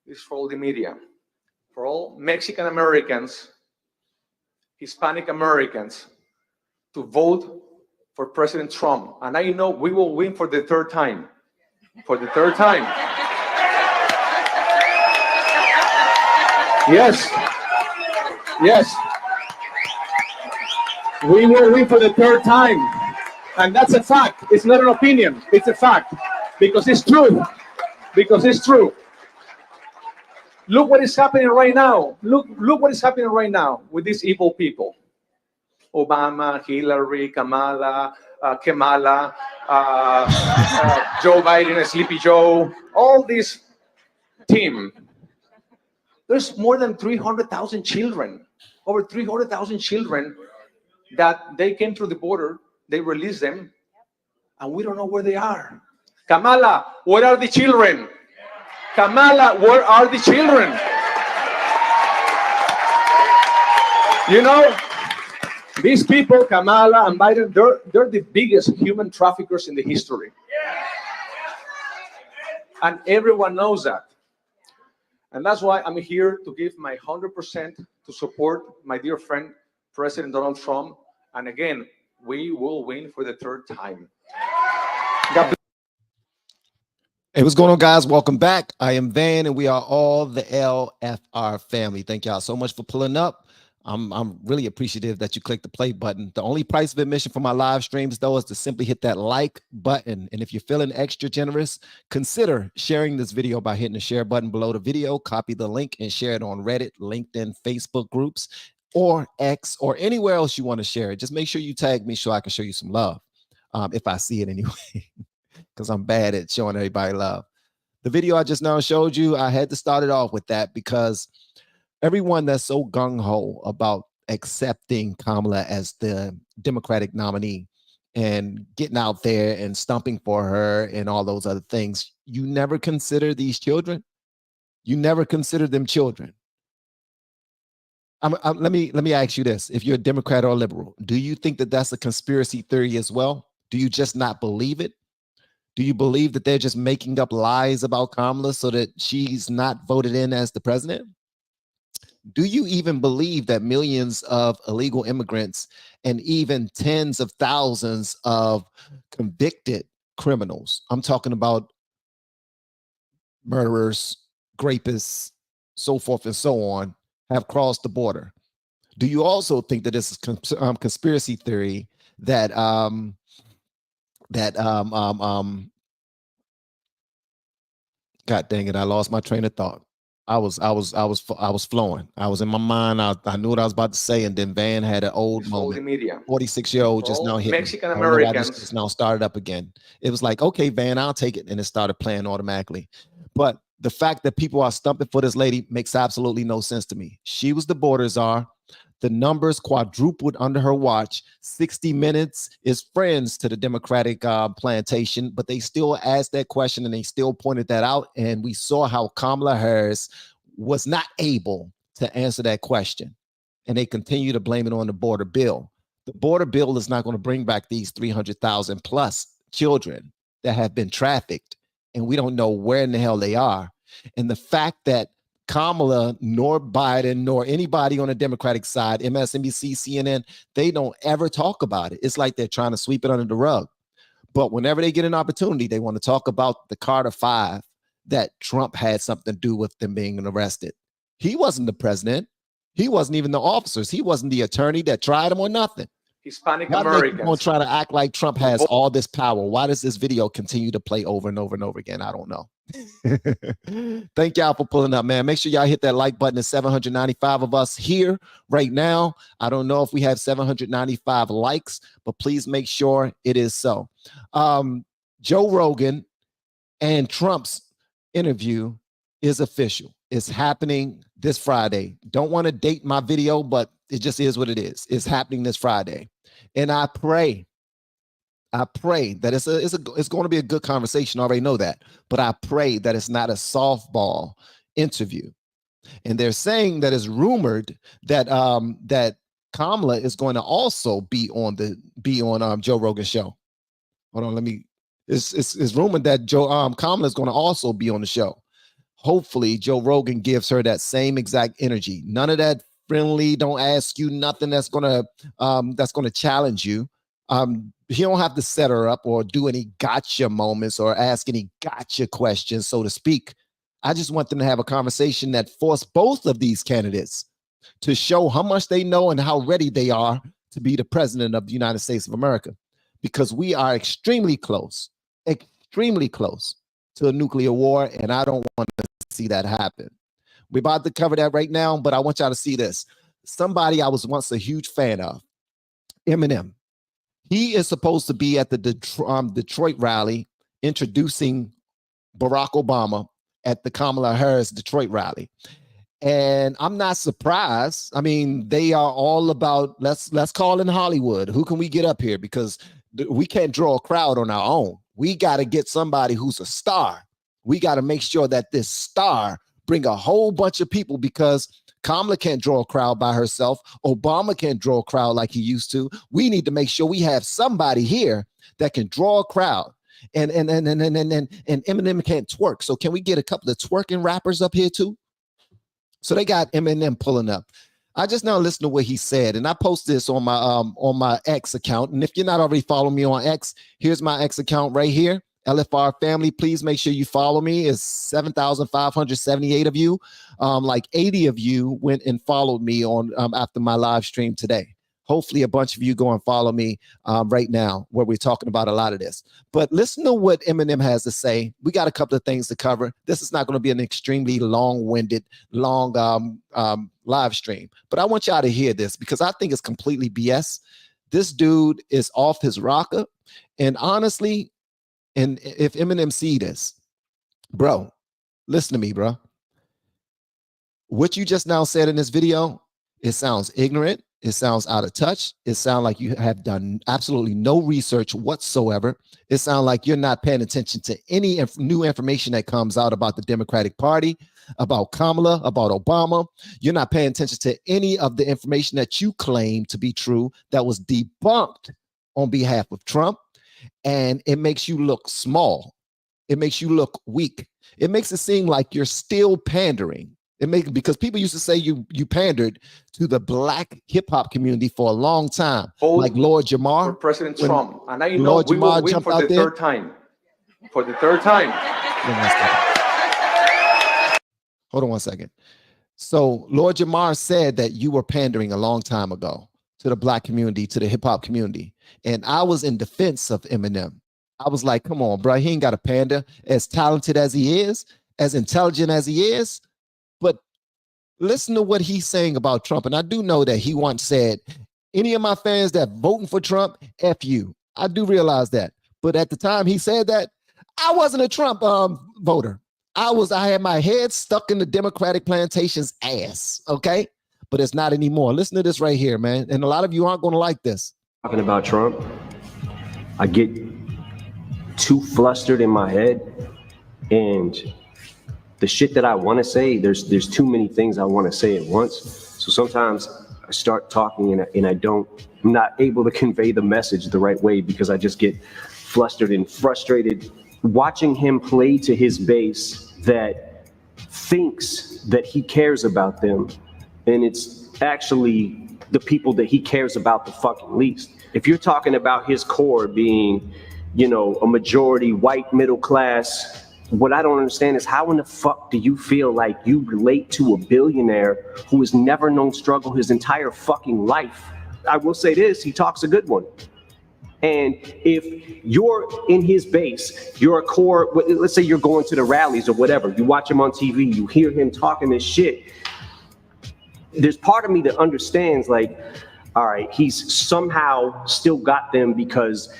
This is for all the media, for all Mexican Americans, Hispanic Americans, to vote for President Trump. And I know we will win for the third time. For the third time. Yes. Yes. We will win for the third time. And that's a fact. It's not an opinion. It's a fact. Because it's true. Because it's true. Look what is happening right now. Look what is happening right now with these evil people. Obama, Hillary, Kamala, Joe Biden, Sleepy Joe, all this team. There's more than 300,000 children, over 300,000 children that they came through the border, they released them, and we don't know where they are. Kamala, where are the children? Kamala, where are the children? You know, these people, Kamala and Biden, they're the biggest human traffickers in the history. And everyone knows that. And that's why I'm here to give my 100% to support my dear friend, President Donald Trump. And again, we will win for the third time. God bless. Hey, what's going on, guys? Welcome back. I am Van, and we are all the LFR family. Thank y'all so much for pulling up. I'm really appreciative that you clicked the play button. The only price of admission for my live streams, though, is to simply hit that like button. And if you're feeling extra generous, consider sharing this video by hitting the share button below the video. Copy the link and share it on Reddit, LinkedIn, Facebook groups, or X, or anywhere else you want to share it. Just make sure you tag me so I can show you some love, if I see it anyway, because I'm bad at showing everybody love. The video I just now showed you, I had to start it off with that because everyone that's so gung-ho about accepting Kamala as the Democratic nominee and getting out there and stumping for her and all those other things, you never consider these children. You never consider them children. Let me ask you this. If you're a Democrat or a liberal, do you think that that's a conspiracy theory as well? Do you just not believe it? Do you believe that they're just making up lies about Kamala so that she's not voted in as the president? Do you even believe that millions of illegal immigrants and even tens of thousands of convicted criminals, I'm talking about murderers, rapists, so forth and so on, have crossed the border? Do you also think that this is conspiracy theory that God dang it, I lost my train of thought. I was flowing. I was in my mind. I knew what I was about to say, and then Van had an old moment. 46-year-old just now hit Mexican Americans just now started up again. It was like, okay, Van, I'll take it, and it started playing automatically. But the fact that people are stumping for this lady makes absolutely no sense to me. She was the border czar. The numbers quadrupled under her watch. 60 Minutes is friends to the Democratic plantation, but they still asked that question and they still pointed that out. And we saw how Kamala Harris was not able to answer that question. And they continue to blame it on the border bill. The border bill is not going to bring back these 300,000 plus children that have been trafficked, and we don't know where in the hell they are. And the fact that Kamala, nor Biden, nor anybody on the Democratic side, MSNBC, CNN, they don't ever talk about it. It's like they're trying to sweep it under the rug. But whenever they get an opportunity, they want to talk about the Carter Five, that Trump had something to do with them being arrested. He wasn't the president. He wasn't even the officers. He wasn't the attorney that tried him or nothing. Hispanic Why Americans. Why do they try to act like Trump has all this power? Why does this video continue to play over and over and over again? I don't know. Thank y'all for pulling up, man. Make sure y'all hit that like button. There's 795 of us here right now. I don't know if we have 795 likes, but please make sure it is so. Joe Rogan and Trump's interview is official. It's happening this Friday. Don't want to date my video, but it just is what it is. It's happening this Friday. And I pray that it's going to be a good conversation. I already know that, but I pray that it's not a softball interview. And they're saying that it's rumored that that Kamala is going to also be on Joe Rogan's show. Hold on, it's rumored that Kamala is going to also be on the show. hopefully Joe Rogan gives her that same exact energy. None of that friendly, don't ask you nothing that's gonna challenge you. He don't have to set her up or do any gotcha moments or ask any gotcha questions, so to speak. I just want them to have a conversation that force both of these candidates to show how much they know and how ready they are to be the president of the United States of America, because we are extremely close to a nuclear war, and I don't want to see that happen. We're about to cover that right now, but I want y'all to see this. Somebody I was once a huge fan of, Eminem. He is supposed to be at the Detroit rally introducing Barack Obama at the Kamala Harris Detroit rally. And I'm not surprised. I mean, they are all about, let's call in Hollywood. Who can we get up here? Because we can't draw a crowd on our own. We got to get somebody who's a star. We got to make sure that this star bring a whole bunch of people, because Kamala can't draw a crowd by herself. Obama can't draw a crowd like he used to. We need to make sure we have somebody here that can draw a crowd. And Eminem can't twerk. So can we get a couple of twerking rappers up here too? So they got Eminem pulling up. I just now listened to what he said, and I post this on my X account. And if you're not already following me on X, here's my X account right here, LFR Family. Please make sure you follow me. It's 7,578 of you. Like 80 of you went and followed me on after my live stream today. Hopefully a bunch of you go and follow me right now, where we're talking about a lot of this. But listen to what Eminem has to say. We got a couple of things to cover. This is not going to be an extremely long-winded, live stream. But I want y'all to hear this, because I think it's completely BS. This dude is off his rocker. And honestly, and if Eminem see this, bro, listen to me, bro. What you just now said in this video, it sounds ignorant. It sounds out of touch. It sounds like you have done absolutely no research whatsoever. It sounds like you're not paying attention to any new information that comes out about the Democratic Party, about Kamala, about Obama. You're not paying attention to any of the information that you claim to be true that was debunked on behalf of Trump. And it makes you look small. It makes you look weak. It makes it seem like you're still pandering. Because people used to say you pandered to the black hip hop community for a long time, like Lord Jamar, for President Trump, and I know we will win for the third time. For the third time. Hold on one second. So Lord Jamar said that you were pandering a long time ago to the black community, to the hip hop community, and I was in defense of Eminem. I was like, come on, bro, he ain't got a pander. As talented as he is, as intelligent as he is. But listen to what he's saying about Trump. And I do know that he once said, any of my fans that voting for Trump, F you. I do realize that. But at the time he said that, I wasn't a Trump voter. I had my head stuck in the Democratic plantation's ass, okay? But it's not anymore. Listen to this right here, man. And a lot of you aren't going to like this. Talking about Trump, I get too flustered in my head, and the shit that I want to say, there's too many things I want to say at once. So sometimes I start talking and I'm not able to convey the message the right way, because I just get flustered and frustrated watching him play to his base that thinks that he cares about them. And it's actually the people that he cares about the fucking least. If you're talking about his core being, a majority white middle class, what I don't understand is, how in the fuck do you feel like you relate to a billionaire who has never known struggle his entire fucking life? I will say this, he talks a good one. And if you're in his base, you're a core, let's say you're going to the rallies or whatever, you watch him on TV, you hear him talking this shit. There's part of me that understands, like, all right, he's somehow still got them because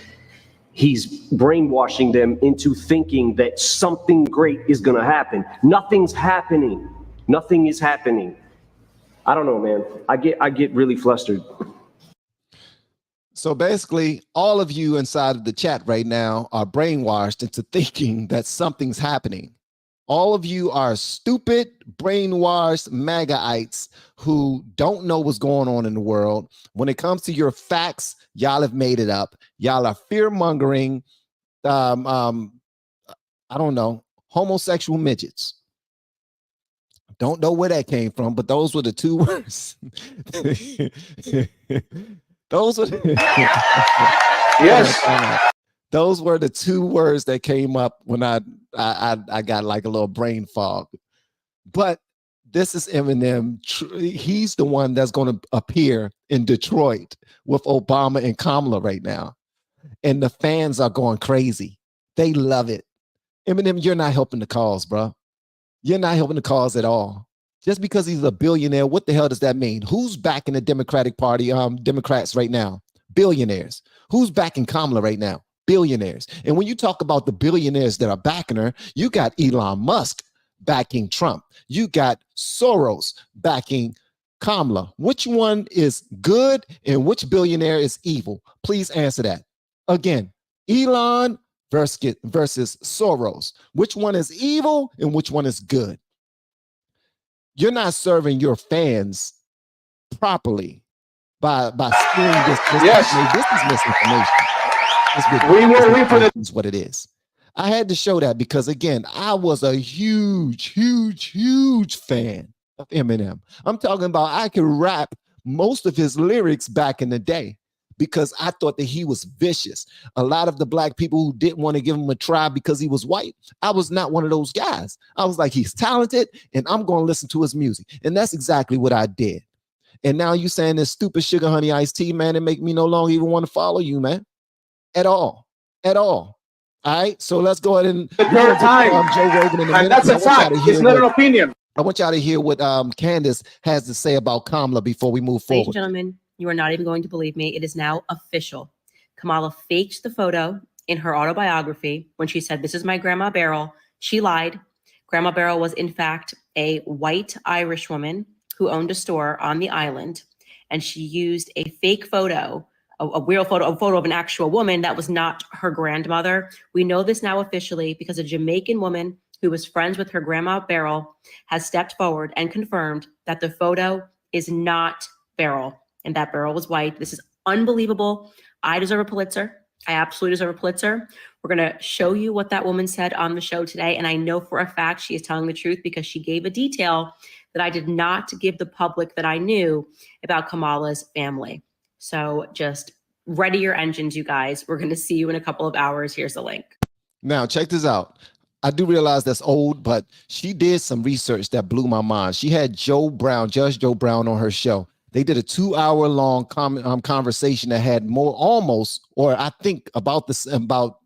he's brainwashing them into thinking that something great is going to happen. Nothing's happening. Nothing is happening. I don't know, man. I get really flustered. So basically, all of you inside of the chat right now are brainwashed into thinking that something's happening. All of you are stupid, brainwashed MAGAites who don't know what's going on in the world. When it comes to your facts, y'all have made it up. Y'all are fear-mongering, I don't know, homosexual midgets. Don't know where that came from, but those were the two words. Those were Yes. those were the two words that came up when I got like a little brain fog. But this is Eminem. He's the one that's going to appear in Detroit with Obama and Kamala right now. And the fans are going crazy. They love it. Eminem, you're not helping the cause, bro. You're not helping the cause at all. Just because he's a billionaire, what the hell does that mean? Who's backing the Democratic Party, Democrats right now? Billionaires. Who's backing Kamala right now? Billionaires. And when you talk about the billionaires that are backing her, you got Elon Musk backing Trump. You got Soros backing Kamala. Which one is good and which billionaire is evil? Please answer that. Again, Elon versus Soros. Which one is evil and which one is good? You're not serving your fans properly by spewing this. Yes. This is misinformation. We will wait for Is what it is. I had to show that because again, I was a huge fan of Eminem. I'm talking about I could rap most of his lyrics back in the day because I thought that he was vicious. A lot of the black people who didn't want to give him a try because he was white, I was not one of those guys. I was like, he's talented and I'm going to listen to his music. And that's exactly what I did. And now you saying this stupid sugar honey iced tea, man, it make me no longer even want to follow you, man. At all. All right, so let's go ahead and the third time. Joe Rogan in a minute. And that's a fact. It's not an opinion. I want y'all to hear what Candace has to say about Kamala before we move forward. Ladies and gentlemen, you are not even going to believe me. It is now official. Kamala faked the photo in her autobiography when she said, "This is my Grandma Beryl." She lied. Grandma Beryl was, in fact, a white Irish woman who owned a store on the island. And she used a fake photo, a real photo, a photo of an actual woman that was not her grandmother. We know this now officially because a Jamaican woman who was friends with her Grandma Beryl has stepped forward and confirmed that the photo is not Beryl and that Beryl was white. This is unbelievable. I deserve a Pulitzer. I absolutely deserve a Pulitzer. We're going to show you what that woman said on the show today. And I know for a fact she is telling the truth because she gave a detail that I did not give the public that I knew about Kamala's family. So just ready your engines, you guys. We're going to see you in a couple of hours. Here's the link. Now, check this out. I do realize that's old, but she did some research that blew my mind. She had Judge Joe Brown on her show. They did a 2-hour-long conversation that had I think about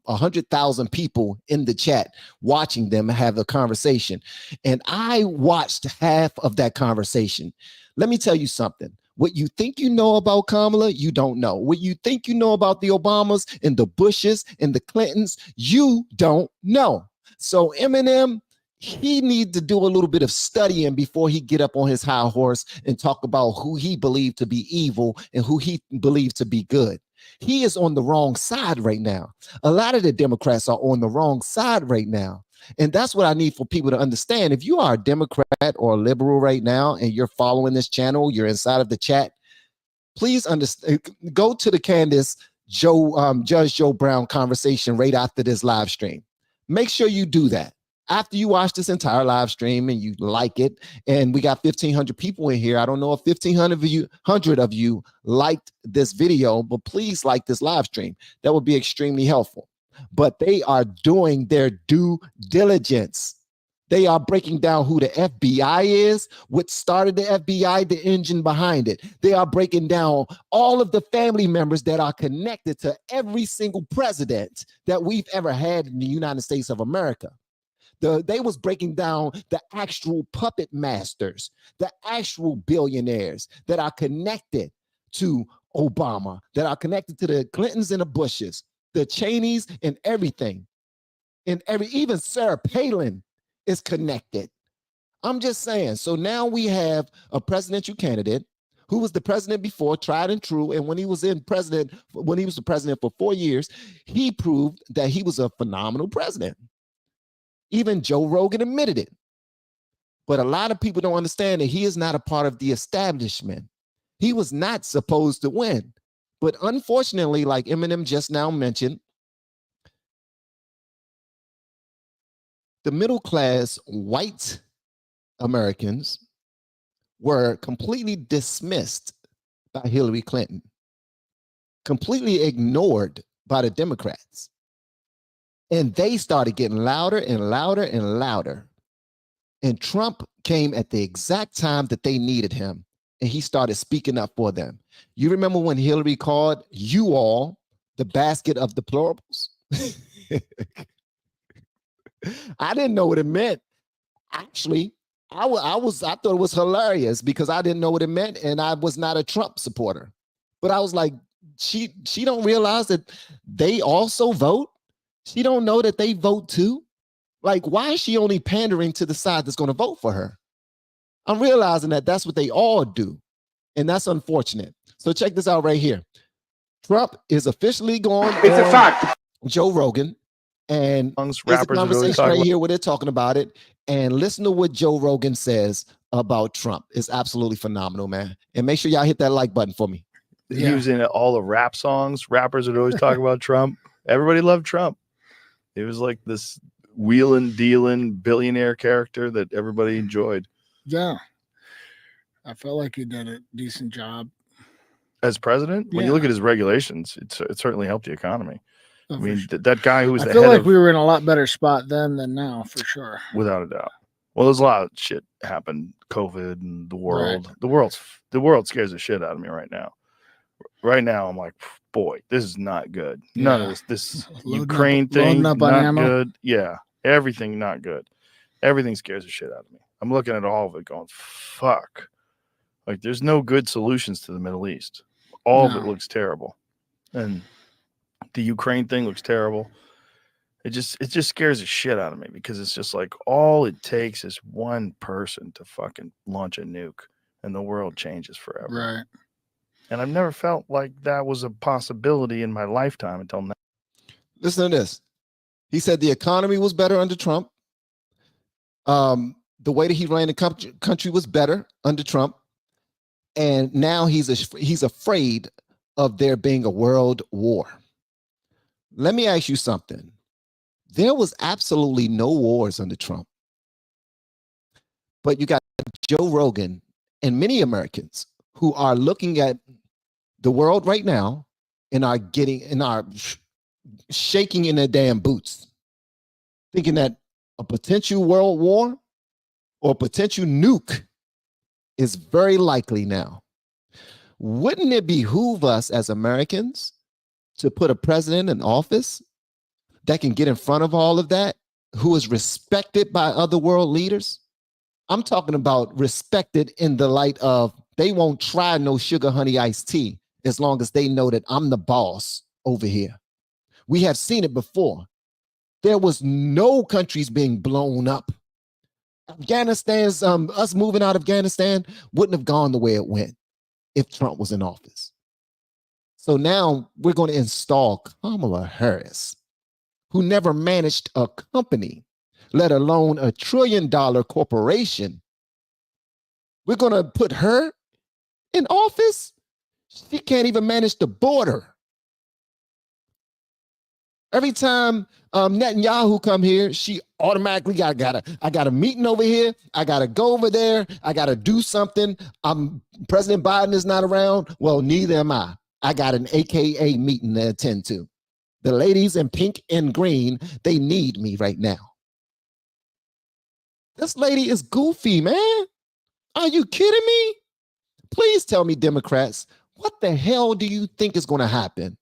100,000 people in the chat watching them have a conversation. And I watched half of that conversation. Let me tell you something. What you think you know about Kamala, you don't know. What you think you know about the Obamas and the Bushes and the Clintons, you don't know. So Eminem, he needs to do a little bit of studying before he get up on his high horse and talk about who he believed to be evil and who he believed to be good. He is on the wrong side right now. A lot of the Democrats are on the wrong side right now. And that's what I need for people to understand. If you are a Democrat or a liberal right now and you're following this channel, you're inside of the chat, please understand, go to the Candace Judge Joe Brown conversation right after this live stream. Make sure you do that. After you watch this entire live stream and you like it, and we got 1,500 people in here. I don't know if 1,500 of you liked this video, but please like this live stream. That would be extremely helpful. But they are doing their due diligence. They are breaking down who the FBI is, what started the FBI, the engine behind it. They are breaking down all of the family members that are connected to every single president that we've ever had in the United States of America. They was breaking down the actual puppet masters, the actual billionaires that are connected to Obama, that are connected to the Clintons and the Bushes, the Cheneys and everything. And even Sarah Palin is connected. I'm just saying. So now we have a presidential candidate who was the president before, tried and true. And when he was the president for 4 years, he proved that he was a phenomenal president. Even Joe Rogan admitted it. But a lot of people don't understand that he is not a part of the establishment. He was not supposed to win. But unfortunately, like Eminem just now mentioned, the middle class white Americans were completely dismissed by Hillary Clinton, completely ignored by the Democrats. And they started getting louder and louder and louder. And Trump came at the exact time that they needed him. And he started speaking up for them. You remember when Hillary called you all the basket of deplorables? I didn't know what it meant. Actually, I thought it was hilarious because I didn't know what it meant and I was not a Trump supporter. But I was like, she don't realize that they also vote. She don't know that they vote too. Like, why is she only pandering to the side that's going to vote for her? I'm realizing that that's what they all do. And that's unfortunate. So check this out right here. Trump is officially going It's a fact. Joe Rogan. And Songs, there's a rappers are really conversation talking right about. here where they're talking about it. And listen to what Joe Rogan says about Trump. It's absolutely phenomenal, man. And make sure y'all hit that like button for me. He was in all the rap songs. Rappers would always talk about Trump. Everybody loved Trump. It was like this wheeling, dealing billionaire character that everybody enjoyed. Yeah. I felt like he did a decent job. As president, when you Yeah. look at his regulations, it certainly helped the economy. Oh, I for mean, sure. that guy who was I the feel head like of, we were in a lot better spot then than now, for sure. without a doubt. Well, there's a lot of shit happened. COVID and the world. The world scares the shit out of me right now. Right now, I'm like, boy, this is not good. None of this Loading Ukraine up- thing, loading up on not ammo. good. Yeah, everything not good. Everything scares the shit out of me. I'm looking at all of it going, fuck. Like, there's no good solutions to the Middle East. All of it No. looks terrible. And the Ukraine thing looks terrible. It just scares the shit out of me because it's just like all it takes is one person to fucking launch a nuke and the world changes forever. Right. And I've never felt like that was a possibility in my lifetime until now. Listen to this. He said the economy was better under Trump. The way that he ran the country was better under Trump. And now he's afraid of there being a world war. Let me ask you something. There was absolutely no wars under Trump. But you got Joe Rogan and many Americans who are looking at the world right now and are shaking in their damn boots, thinking that a potential world war or a potential nuke is very likely now. Wouldn't it behoove us as Americans to put a president in office that can get in front of all of that, who is respected by other world leaders? I'm talking about respected in the light of they won't try no sugar honey iced tea as long as they know that I'm the boss over here. We have seen it before. There was no countries being blown up. Afghanistan's us moving out of Afghanistan wouldn't have gone the way it went if Trump was in office. So now we're going to install Kamala Harris, who never managed a company, let alone $1 trillion corporation. We're going to put her in office. She can't even manage the border. Every time Netanyahu come here, she automatically I got a meeting over here. I got to go over there. I got to do something. President Biden is not around. Well, neither am I. I got an AKA meeting to attend to. The ladies in pink and green, they need me right now. This lady is goofy, man. Are you kidding me? Please tell me, Democrats, what the hell do you think is going to happen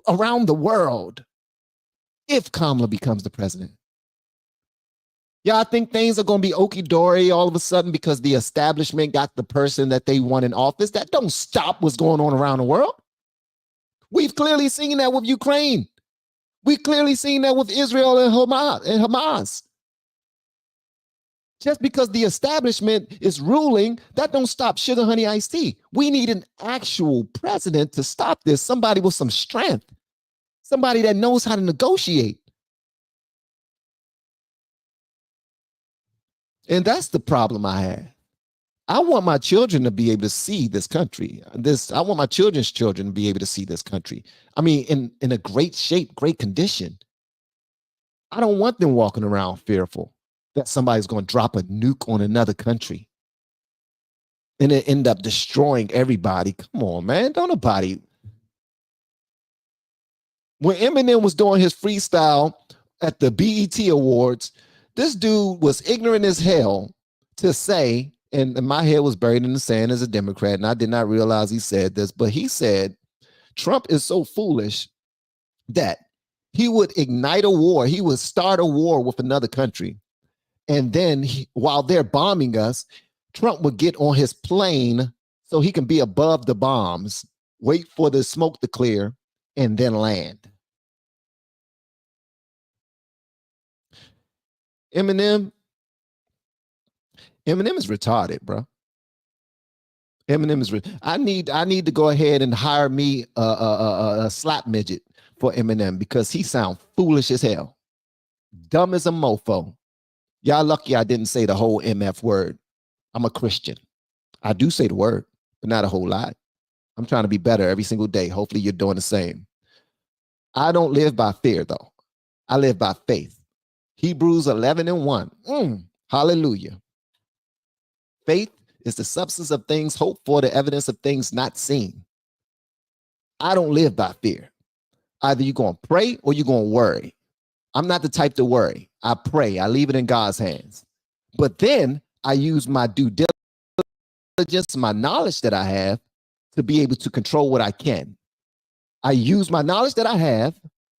around the world if Kamala becomes the president? Y'all think things are going to be okie-dory all of a sudden because the establishment got the person that they want in office? That don't stop what's going on around the world. We've clearly seen that with Ukraine. We've clearly seen that with Israel and Hamas. Just because the establishment is ruling, that don't stop sugar honey iced tea. We need an actual president to stop this. Somebody with some strength. Somebody that knows how to negotiate. And that's the problem I have. I want my children to be able to see this country. I want my children's children to be able to see this country. I mean, in a great shape, great condition. I don't want them walking around fearful. that somebody's going to drop a nuke on another country and it end up destroying everybody. Come on, man. Don't nobody. When Eminem was doing his freestyle at the BET Awards, this dude was ignorant as hell to say, and my head was buried in the sand as a Democrat, and I did not realize he said this, but he said, Trump is so foolish that he would ignite a war. He would start a war with another country. And then while they're bombing us, Trump would get on his plane so he can be above the bombs, wait for the smoke to clear, and then land. Eminem is retarded, bro. Eminem is. I need to go ahead and hire me a slap midget for Eminem because he sounds foolish as hell, dumb as a mofo. Y'all lucky I didn't say the whole MF word. I'm a Christian. I do say the word, but not a whole lot. I'm trying to be better every single day. Hopefully you're doing the same. I don't live by fear, though. I live by faith. Hebrews 11:1. Hallelujah. Faith is the substance of things hoped for, the evidence of things not seen. I don't live by fear. Either you're going to pray or you're going to worry. I'm not the type to worry. I pray. I leave it in God's hands. But then I use my due diligence, my knowledge that I have to be able to control what I can. I use my knowledge that I have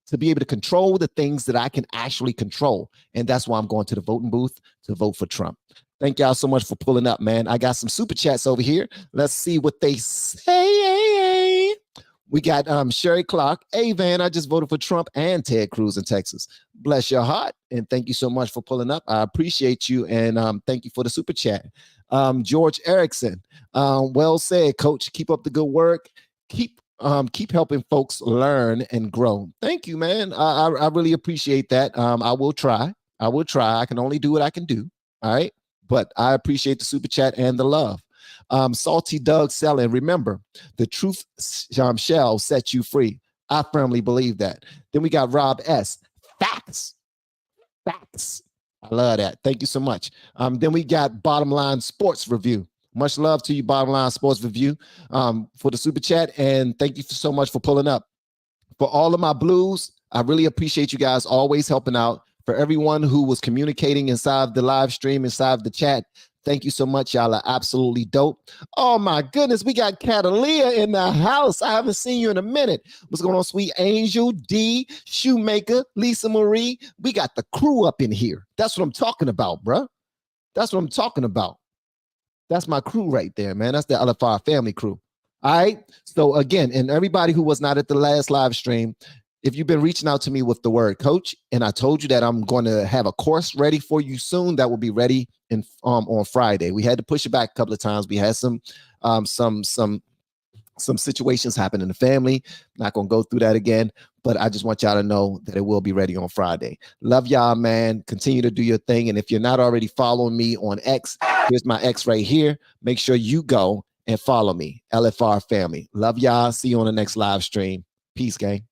to be able to control the things that I can actually control. And that's why I'm going to the voting booth to vote for Trump. Thank y'all so much for pulling up, man. I got some super chats over here. Let's see what they say. We got Sherry Clark. Hey, Van, I just voted for Trump and Ted Cruz in Texas. Bless your heart. And thank you so much for pulling up. I appreciate you. And thank you for the super chat. George Erickson. Well said, Coach. Keep up the good work. Keep helping folks learn and grow. Thank you, man. I really appreciate that. I will try. I can only do what I can do. All right. But I appreciate the super chat and the love. Salty Doug Selling. Remember, the truth shall set you free. I firmly believe that. Then we got Rob S. Facts. I love that. Thank you so much. Then we got Bottom Line Sports Review. Much love to you, Bottom Line Sports Review, for the super chat. And thank you so much for pulling up. For all of my blues, I really appreciate you guys always helping out. For everyone who was communicating inside the live stream, inside the chat, thank you so much. Y'all are absolutely dope. Oh my goodness, we got Catalia in the house. I haven't seen you in a minute. What's going on, Sweet Angel, D, Shoemaker, Lisa Marie? We got the crew up in here. That's what I'm talking about, bro. That's what I'm talking about. That's my crew right there, man. That's the LFR family crew. All right. So again, and everybody who was not at the last live stream, if you've been reaching out to me with the word coach, and I told you that I'm going to have a course ready for you soon, that will be ready in on Friday. We had to push it back a couple of times. We had some situations happen in the family. Not going to go through that again, but I just want y'all to know that it will be ready on Friday. Love y'all, man. Continue to do your thing. And if you're not already following me on X, here's my X right here. Make sure you go and follow me, LFR family. Love y'all. See you on the next live stream. Peace, gang.